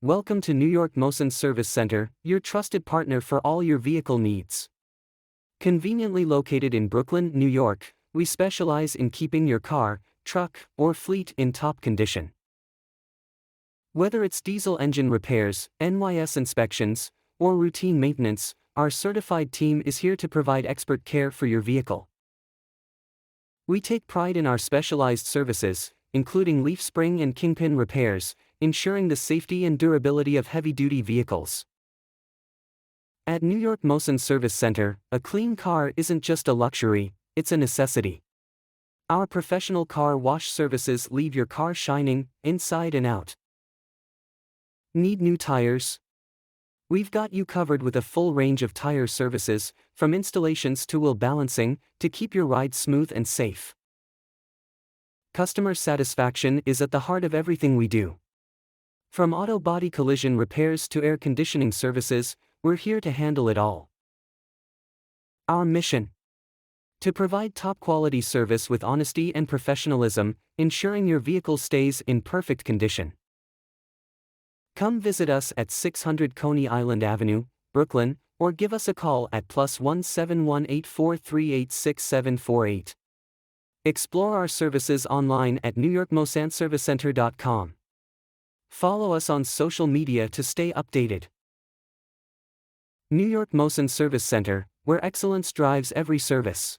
Welcome to New York Mohsan Service Center, your trusted partner for all your vehicle needs. Conveniently located in Brooklyn, New York, we specialize in keeping your car, truck, or fleet in top condition. Whether it's diesel engine repairs, NYS inspections, or routine maintenance, our certified team is here to provide expert care for your vehicle. We take pride in our specialized services, including leaf spring and kingpin repairs, ensuring the safety and durability of heavy-duty vehicles. At New York Mohsan Service Center, a clean car isn't just a luxury, it's a necessity. Our professional car wash services leave your car shining, inside and out. Need new tires? We've got you covered with a full range of tire services, from installations to wheel balancing, to keep your ride smooth and safe. Customer satisfaction is at the heart of everything we do. From auto body collision repairs to air conditioning services, we're here to handle it all. Our mission: to provide top-quality service with honesty and professionalism, ensuring your vehicle stays in perfect condition. Come visit us at 600 Coney Island Avenue, Brooklyn, or give us a call at +1 718-438-6748. Explore our services online at newyorkmohsanservicecenter.com. Follow us on social media to stay updated. New York Mohsan Service Center, where excellence drives every service.